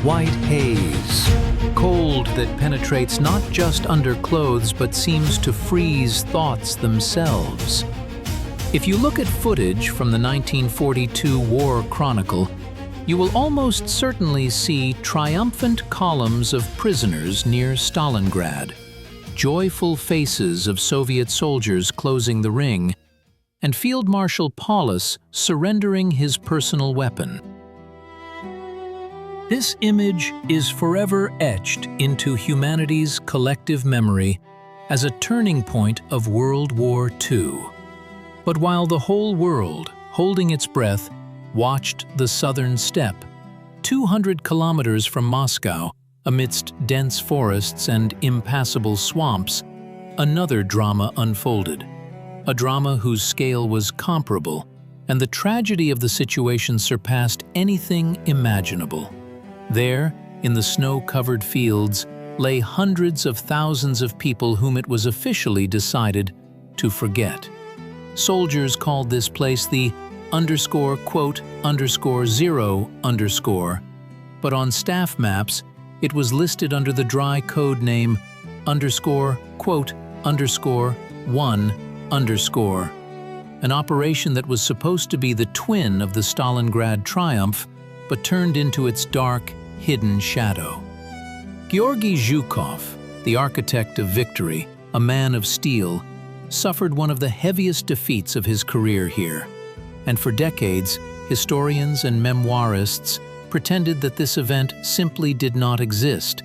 white haze, cold that penetrates not just under clothes but seems to freeze thoughts themselves. If you look at footage from the 1942 War Chronicle, you will almost certainly see triumphant columns of prisoners near Stalingrad, joyful faces of Soviet soldiers closing the ring, and Field Marshal Paulus surrendering his personal weapon. This image is forever etched into humanity's collective memory as a turning point of World War II. But while the whole world, holding its breath, watched the southern steppe, 200 kilometers from Moscow, amidst dense forests and impassable swamps, another drama unfolded. A drama whose scale was comparable, and the tragedy of the situation surpassed anything imaginable. There, in the snow-covered fields, lay hundreds of thousands of people whom it was officially decided to forget. Soldiers called this place the __0_, but on staff maps, it was listed under the dry code name __1_, an operation that was supposed to be the twin of the Stalingrad triumph, but turned into its dark, hidden shadow. Georgy Zhukov, the architect of victory, a man of steel, suffered one of the heaviest defeats of his career here. And for decades, historians and memoirists pretended that this event simply did not exist,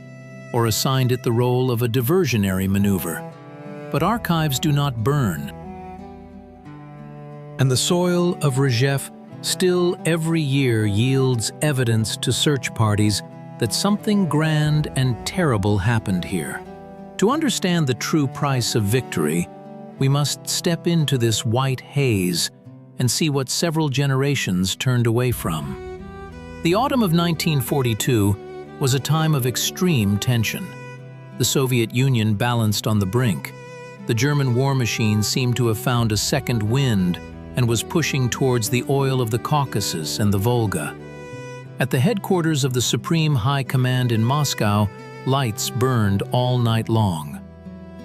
or assigned it the role of a diversionary maneuver. But archives do not burn. And the soil of Rzhev still every year yields evidence to search parties that something grand and terrible happened here. To understand the true price of victory, we must step into this white haze and see what several generations turned away from. The autumn of 1942 was a time of extreme tension. The Soviet Union balanced on the brink. The German war machine seemed to have found a second wind and was pushing towards the oil of the Caucasus and the Volga. At the headquarters of the Supreme High Command in Moscow, lights burned all night long.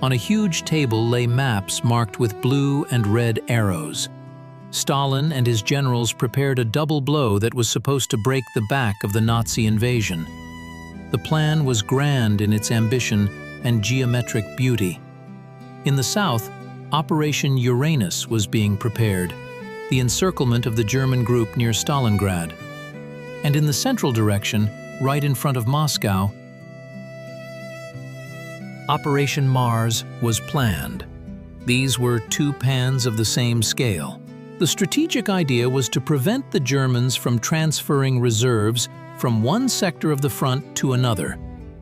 On a huge table lay maps marked with blue and red arrows. Stalin and his generals prepared a double blow that was supposed to break the back of the Nazi invasion. The plan was grand in its ambition and geometric beauty. In the south, Operation Uranus was being prepared, the encirclement of the German group near Stalingrad. And in the central direction, right in front of Moscow, Operation Mars was planned. These were two pans of the same scale. The strategic idea was to prevent the Germans from transferring reserves from one sector of the front to another,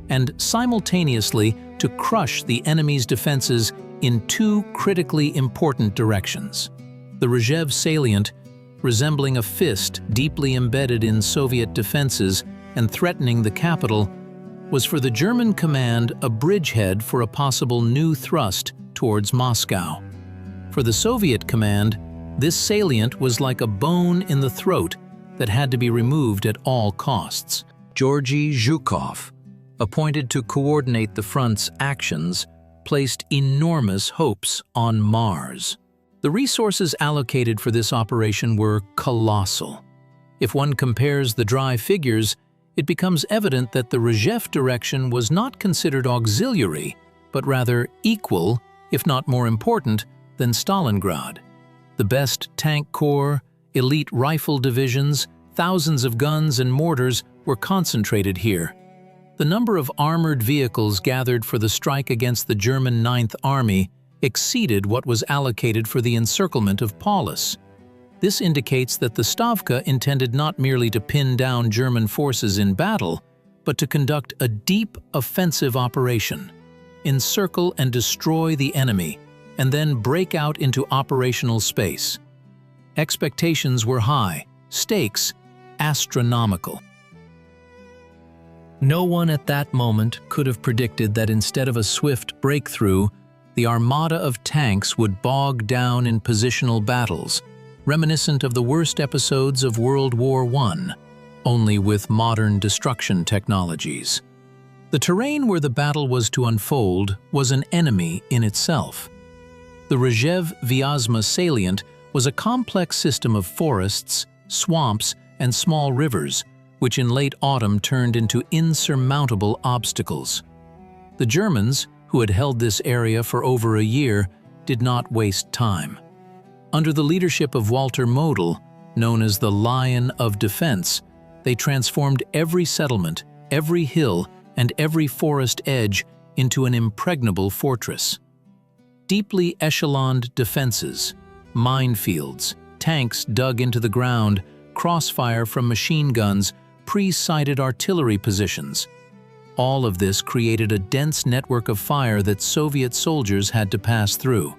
and simultaneously to crush the enemy's defenses in two critically important directions. The Rzhev Salient, resembling a fist deeply embedded in Soviet defenses and threatening the capital, was for the German command a bridgehead for a possible new thrust towards Moscow. For the Soviet command, this salient was like a bone in the throat that had to be removed at all costs. Georgy Zhukov, appointed to coordinate the front's actions, placed enormous hopes on Mars. The resources allocated for this operation were colossal. If one compares the dry figures, it becomes evident that the Rzhev direction was not considered auxiliary, but rather equal, if not more important, than Stalingrad. The best tank corps, elite rifle divisions, thousands of guns and mortars were concentrated here. The number of armored vehicles gathered for the strike against the German Ninth Army exceeded what was allocated for the encirclement of Paulus. This indicates that the Stavka intended not merely to pin down German forces in battle, but to conduct a deep offensive operation, encircle and destroy the enemy, and then break out into operational space. Expectations were high, stakes astronomical. No one at that moment could have predicted that instead of a swift breakthrough, the armada of tanks would bog down in positional battles, reminiscent of the worst episodes of World War I. only with modern destruction technologies. The terrain where the battle was to unfold was an enemy in itself. The Rzhev Salient was a complex system of forests, swamps, and small rivers, which in late autumn turned into insurmountable obstacles. The Germans, who had held this area for over a year, did not waste time. Under the leadership of Walter Model, known as the Lion of Defense, they transformed every settlement, every hill, and every forest edge into an impregnable fortress. Deeply echeloned defenses, minefields, tanks dug into the ground, crossfire from machine guns, pre-sighted artillery positions. All of this created a dense network of fire that Soviet soldiers had to pass through.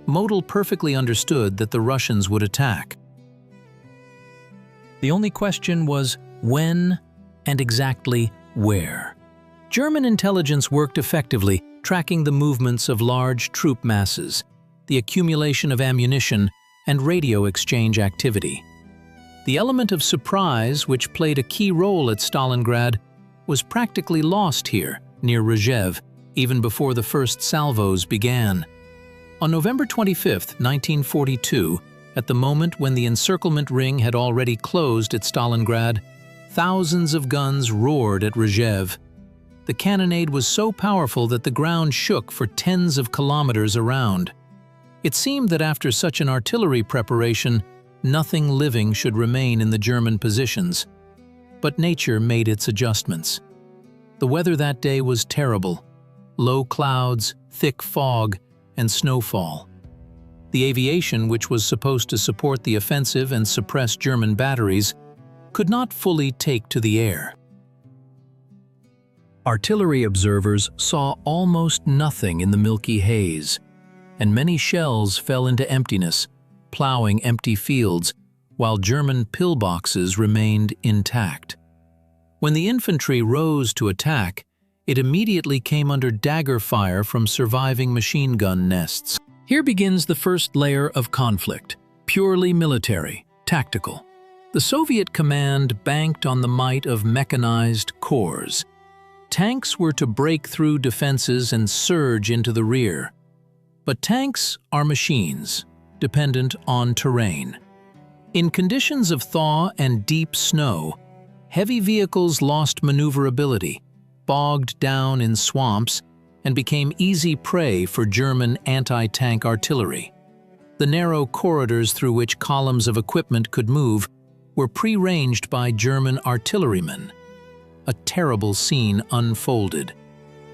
Model perfectly understood that the Russians would attack. The only question was when and exactly where. German intelligence worked effectively, tracking the movements of large troop masses, the accumulation of ammunition, and radio exchange activity. The element of surprise, which played a key role at Stalingrad, was practically lost here, near Rzhev, even before the first salvos began. On November 25, 1942, at the moment when the encirclement ring had already closed at Stalingrad, thousands of guns roared at Rzhev. The cannonade was so powerful that the ground shook for tens of kilometers around. It seemed that after such an artillery preparation, nothing living should remain in the German positions. But nature made its adjustments. The weather that day was terrible: low clouds, thick fog, and snowfall. The aviation, which was supposed to support the offensive and suppress German batteries, could not fully take to the air. Artillery observers saw almost nothing in the milky haze, and many shells fell into emptiness, plowing empty fields, while German pillboxes remained intact. When the infantry rose to attack, it immediately came under dagger fire from surviving machine gun nests. Here begins the first layer of conflict, purely military, tactical. The Soviet command banked on the might of mechanized corps. Tanks were to break through defenses and surge into the rear. But tanks are machines, dependent on terrain. In conditions of thaw and deep snow, heavy vehicles lost maneuverability, bogged down in swamps, and became easy prey for German anti-tank artillery. The narrow corridors through which columns of equipment could move were pre-ranged by German artillerymen. A terrible scene unfolded.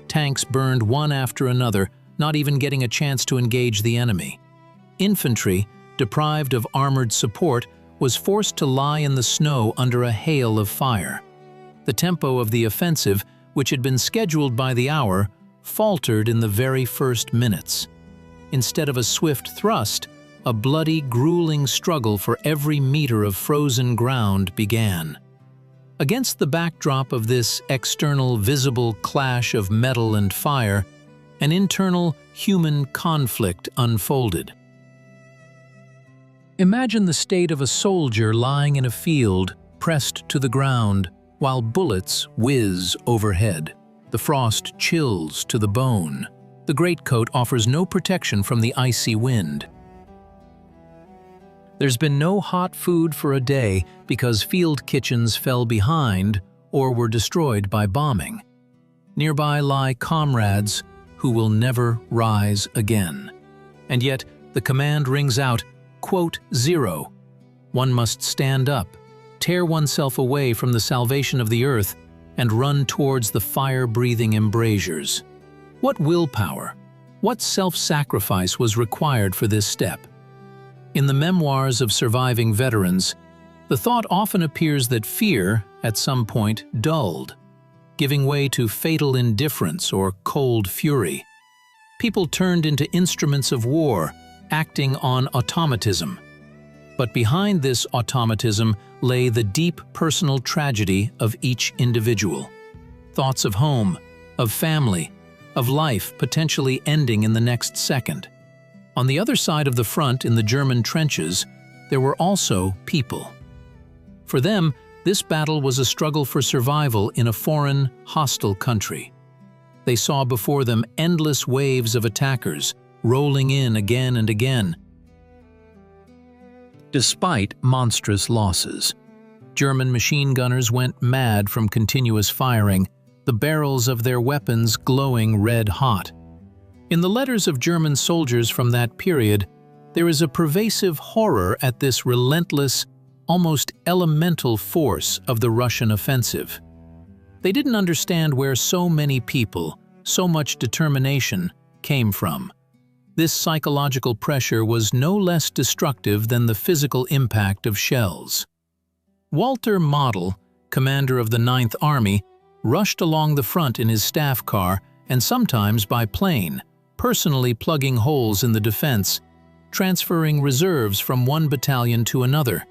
Tanks burned one after another, not even getting a chance to engage the enemy. Infantry, deprived of armored support, was forced to lie in the snow under a hail of fire. The tempo of the offensive, which had been scheduled by the hour, faltered in the very first minutes. Instead of a swift thrust, a bloody, grueling struggle for every meter of frozen ground began. Against the backdrop of this external, visible clash of metal and fire, an internal, human conflict unfolded. Imagine the state of a soldier lying in a field, pressed to the ground, while bullets whiz overhead. The frost chills to the bone. The greatcoat offers no protection from the icy wind. There's been no hot food for a day because field kitchens fell behind or were destroyed by bombing. Nearby lie comrades who will never rise again. And yet, the command rings out, "0. One must stand up, tear oneself away from the salvation of the earth, and run towards the fire-breathing embrasures." What willpower, what self-sacrifice was required for this step? In the memoirs of surviving veterans, the thought often appears that fear, at some point, dulled, giving way to fatal indifference or cold fury. People turned into instruments of war, acting on automatism. But behind this automatism lay the deep personal tragedy of each individual. Thoughts of home, of family, of life potentially ending in the next second. On the other side of the front in the German trenches, there were also people. For them, This battle was a struggle for survival in a foreign, hostile country. They saw before them endless waves of attackers, rolling in again and again. Despite monstrous losses, German machine gunners went mad from continuous firing, the barrels of their weapons glowing red-hot. In the letters of German soldiers from that period, there is a pervasive horror at this relentless, almost elemental force of the Russian offensive. They didn't understand where so many people, so much determination, came from. This psychological pressure was no less destructive than the physical impact of shells. Walter Model, commander of the 9th Army, rushed along the front in his staff car and sometimes by plane, personally plugging holes in the defense, transferring reserves from one battalion to another.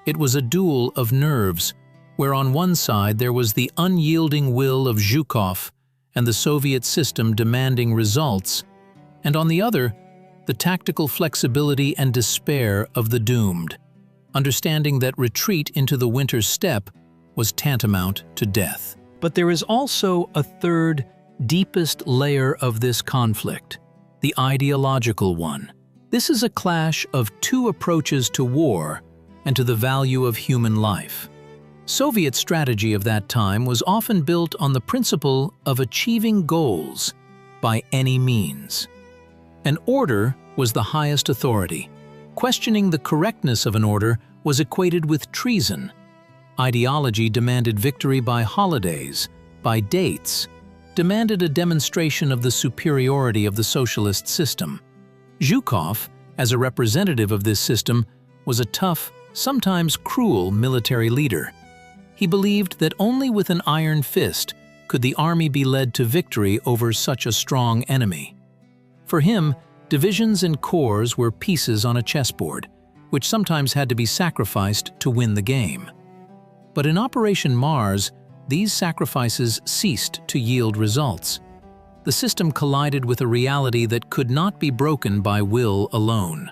It was a duel of nerves, where on one side there was the unyielding will of Zhukov and the Soviet system demanding results, and on the other, the tactical flexibility and despair of the doomed, understanding that retreat into the winter steppe was tantamount to death. But there is also a third, deepest layer of this conflict, the ideological one. This is a clash of two approaches to war and to the value of human life. Soviet strategy of that time was often built on the principle of achieving goals by any means. An order was the highest authority. Questioning the correctness of an order was equated with treason. Ideology demanded victory by holidays, by dates, demanded a demonstration of the superiority of the socialist system. Zhukov, as a representative of this system, was a tough, sometimes cruel military leader. He believed that only with an iron fist could the army be led to victory over such a strong enemy. For him, divisions and corps were pieces on a chessboard, which sometimes had to be sacrificed to win the game. But in Operation Mars, these sacrifices ceased to yield results. The system collided with a reality that could not be broken by will alone.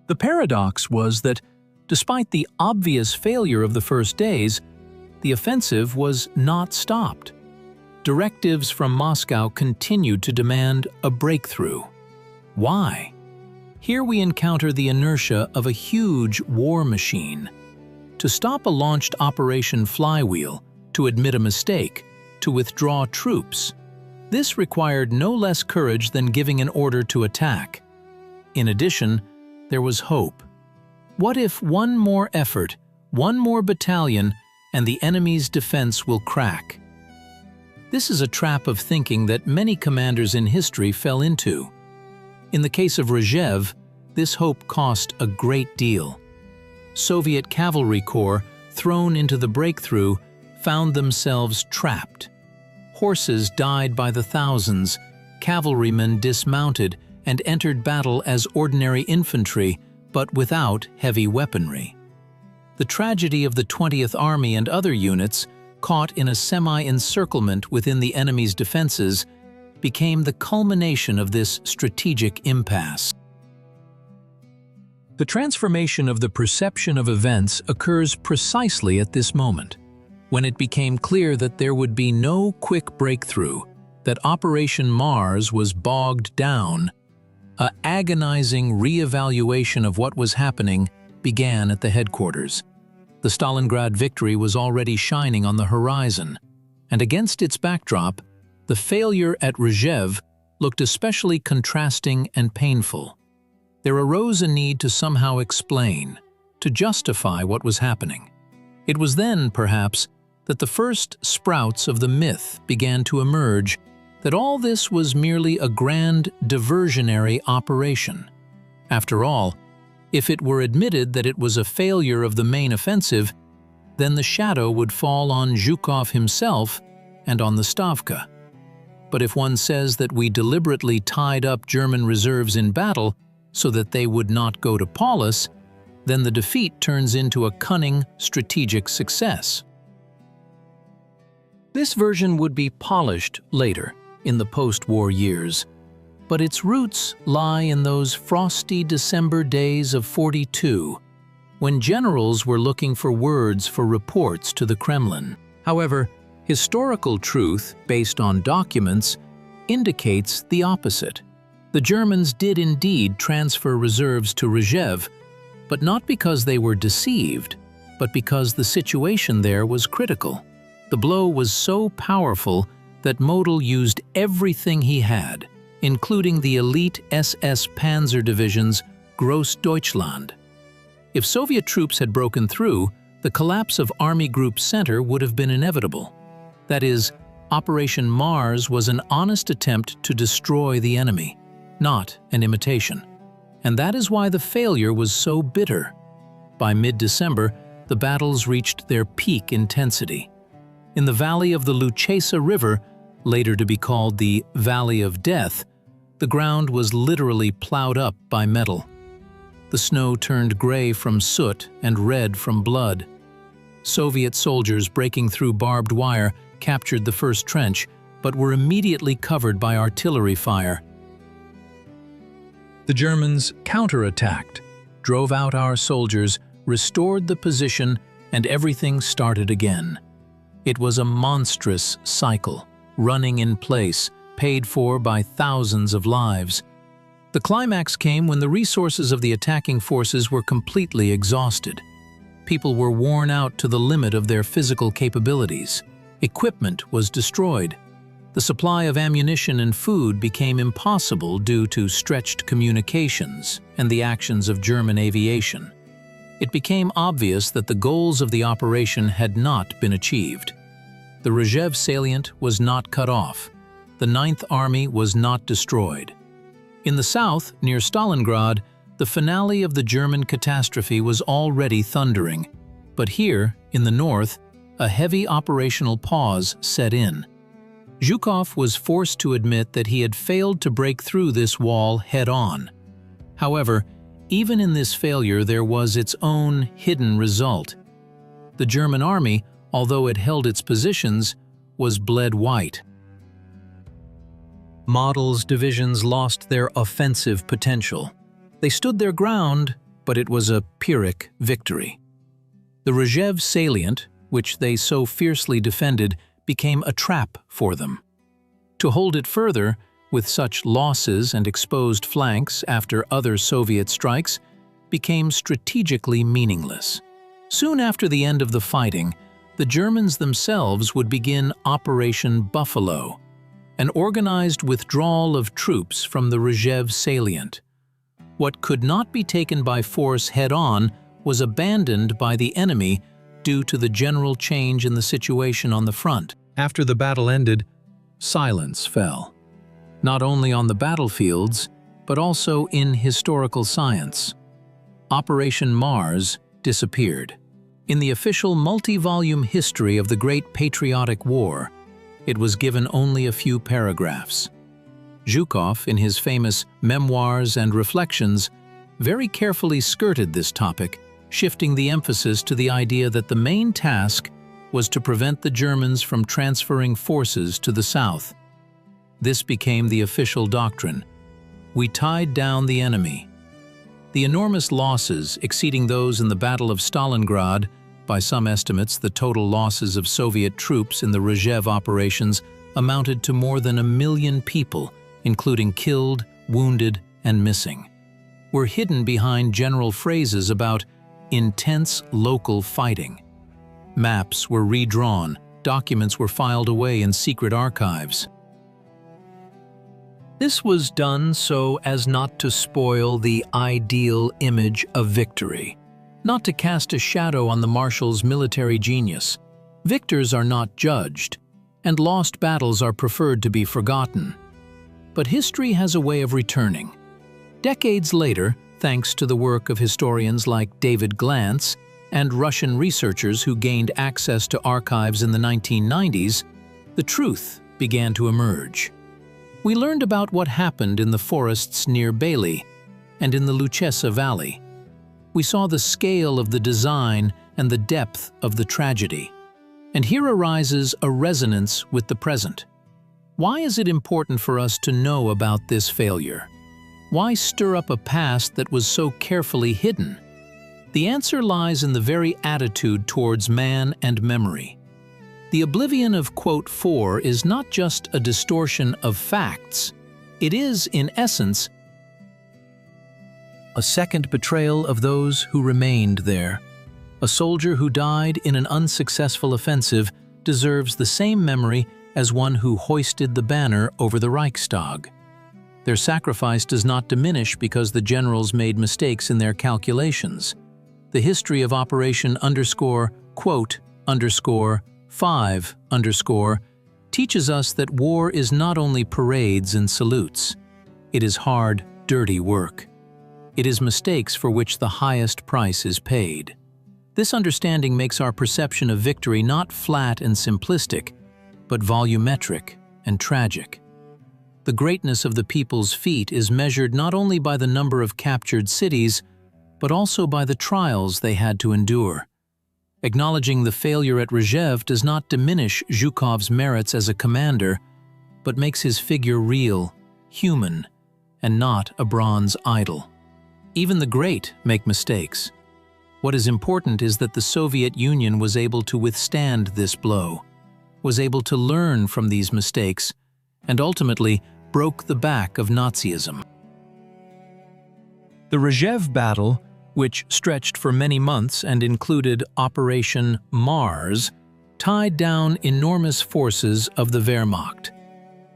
The paradox was that, despite the obvious failure of the first days, the offensive was not stopped. Directives from Moscow continued to demand a breakthrough. Why? Here we encounter the inertia of a huge war machine. To stop a launched Operation Flywheel, to admit a mistake, to withdraw troops, this required no less courage than giving an order to attack. In addition, there was hope. What if one more effort, one more battalion, and the enemy's defense will crack? This is a trap of thinking that many commanders in history fell into. In the case of Rzhev, this hope cost a great deal. Soviet cavalry corps, thrown into the breakthrough, found themselves trapped. Horses died by the thousands, cavalrymen dismounted and entered battle as ordinary infantry, but without heavy weaponry. The tragedy of the 20th Army and other units, caught in a semi-encirclement within the enemy's defenses, became the culmination of this strategic impasse. The transformation of the perception of events occurs precisely at this moment, when it became clear that there would be no quick breakthrough, that Operation Mars was bogged down. An agonizing re-evaluation of what was happening began at the headquarters. The Stalingrad victory was already shining on the horizon, and against its backdrop, the failure at Rzhev looked especially contrasting and painful. There arose a need to somehow explain, to justify what was happening. It was then, perhaps, that the first sprouts of the myth began to emerge, that all this was merely a grand diversionary operation. After all, if it were admitted that it was a failure of the main offensive, then the shadow would fall on Zhukov himself and on the Stavka. But if one says that we deliberately tied up German reserves in battle so that they would not go to Paulus, then the defeat turns into a cunning, strategic success. This version would be polished later, in the post-war years, but its roots lie in those frosty December days of '42, when generals were looking for words for reports to the Kremlin. However, historical truth, based on documents, indicates the opposite. The Germans did indeed transfer reserves to Rzhev, but not because they were deceived, but because the situation there was critical. The blow was so powerful that Model used everything he had, including the elite SS Panzer Division's Gross Deutschland. If Soviet troops had broken through, the collapse of Army Group Center would have been inevitable. That is, Operation Mars was an honest attempt to destroy the enemy, not an imitation. And that is why the failure was so bitter. By mid-December, the battles reached their peak intensity. In the valley of the Luchesa River, later to be called the Valley of Death, the ground was literally plowed up by metal. The snow turned gray from soot and red from blood. Soviet soldiers breaking through barbed wire captured the first trench, but were immediately covered by artillery fire. The Germans counterattacked, drove out our soldiers, restored the position, and everything started again. It was a monstrous cycle, running in place, paid for by thousands of lives. The climax came when the resources of the attacking forces were completely exhausted. People were worn out to the limit of their physical capabilities. Equipment was destroyed. The supply of ammunition and food became impossible due to stretched communications and the actions of German aviation. It became obvious that the goals of the operation had not been achieved. The Rzhev Salient was not cut off. The Ninth Army was not destroyed. In the south, near Stalingrad, the finale of the German catastrophe was already thundering. But here, in the north, a heavy operational pause set in. Zhukov was forced to admit that he had failed to break through this wall head-on. However, even in this failure there was its own hidden result. The German army, although it held its positions, was bled white. Model's divisions lost their offensive potential. They stood their ground, but it was a Pyrrhic victory. The Rzhev Salient, which they so fiercely defended, became a trap for them. To hold it further, with such losses and exposed flanks after other Soviet strikes, became strategically meaningless. Soon after the end of the fighting, the Germans themselves would begin Operation Buffalo, an organized withdrawal of troops from the Rzhev Salient. What could not be taken by force head-on was abandoned by the enemy due to the general change in the situation on the front. After the battle ended, silence fell, not only on the battlefields, but also in historical science. Operation Mars disappeared. In the official multi-volume history of the Great Patriotic War, it was given only a few paragraphs. Zhukov, in his famous Memoirs and Reflections, very carefully skirted this topic, shifting the emphasis to the idea that the main task was to prevent the Germans from transferring forces to the south. This became the official doctrine. We tied down the enemy. The enormous losses exceeding those in the Battle of Stalingrad, by some estimates the total losses of Soviet troops in the Rzhev operations amounted to more than 1 million people, including killed, wounded, and missing, were hidden behind general phrases about intense local fighting. Maps were redrawn, documents were filed away in secret archives. This was done so as not to spoil the ideal image of victory, not to cast a shadow on the Marshal's military genius. Victors are not judged, and lost battles are preferred to be forgotten. But history has a way of returning. Decades later, thanks to the work of historians like David Glantz and Russian researchers who gained access to archives in the 1990s, the truth began to emerge. We learned about what happened in the forests near Bailey and in the Luchesa Valley. We saw the scale of the design and the depth of the tragedy. And here arises a resonance with the present. Why is it important for us to know about this failure? Why stir up a past that was so carefully hidden? The answer lies in the very attitude towards man and memory. The oblivion of quote 4 is not just a distortion of facts. It is, in essence, a second betrayal of those who remained there. A soldier who died in an unsuccessful offensive deserves the same memory as one who hoisted the banner over the Reichstag. Their sacrifice does not diminish because the generals made mistakes in their calculations. The history of Operation quote 5 teaches us that war is not only parades and salutes. It is hard, dirty work. It is mistakes for which the highest price is paid. This understanding makes our perception of victory not flat and simplistic, but volumetric and tragic. The greatness of the people's feat is measured not only by the number of captured cities, but also by the trials they had to endure. Acknowledging the failure at Rzhev does not diminish Zhukov's merits as a commander, but makes his figure real, human, and not a bronze idol. Even the great make mistakes. What is important is that the Soviet Union was able to withstand this blow, was able to learn from these mistakes, and ultimately broke the back of Nazism. The Rzhev battle, which stretched for many months and included Operation Mars, tied down enormous forces of the Wehrmacht.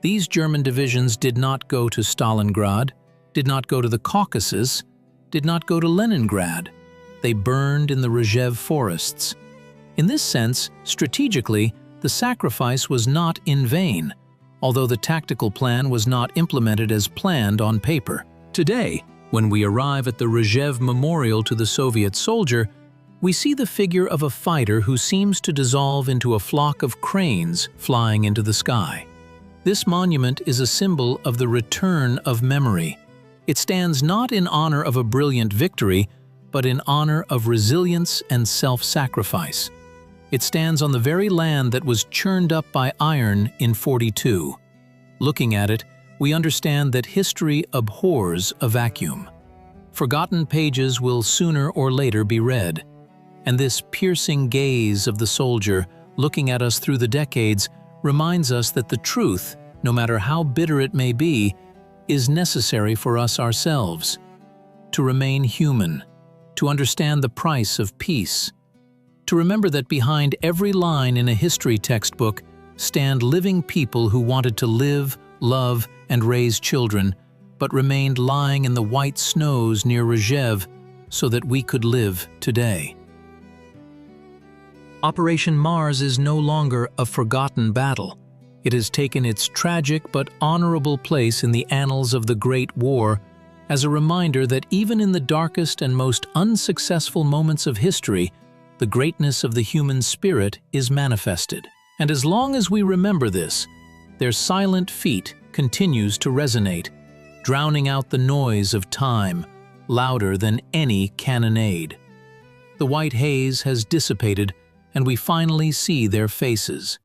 These German divisions did not go to Stalingrad, did not go to the Caucasus, did not go to Leningrad. They burned in the Rzhev forests. In this sense, strategically, the sacrifice was not in vain, although the tactical plan was not implemented as planned on paper. Today, when we arrive at the Rzhev Memorial to the Soviet soldier, we see the figure of a fighter who seems to dissolve into a flock of cranes flying into the sky. This monument is a symbol of the return of memory. It stands not in honor of a brilliant victory, but in honor of resilience and self-sacrifice. It stands on the very land that was churned up by iron in '42. Looking at it, we understand that history abhors a vacuum. Forgotten pages will sooner or later be read, and this piercing gaze of the soldier looking at us through the decades reminds us that the truth, no matter how bitter it may be, is necessary for us ourselves. To remain human, to understand the price of peace, to remember that behind every line in a history textbook stand living people who wanted to live, love, and raise children, but remained lying in the white snows near Rzhev so that we could live today. Operation Mars is no longer a forgotten battle. It has taken its tragic but honorable place in the annals of the Great War as a reminder that even in the darkest and most unsuccessful moments of history, the greatness of the human spirit is manifested. And as long as we remember this, their silent feat continues to resonate, drowning out the noise of time, louder than any cannonade. The white haze has dissipated, and we finally see their faces.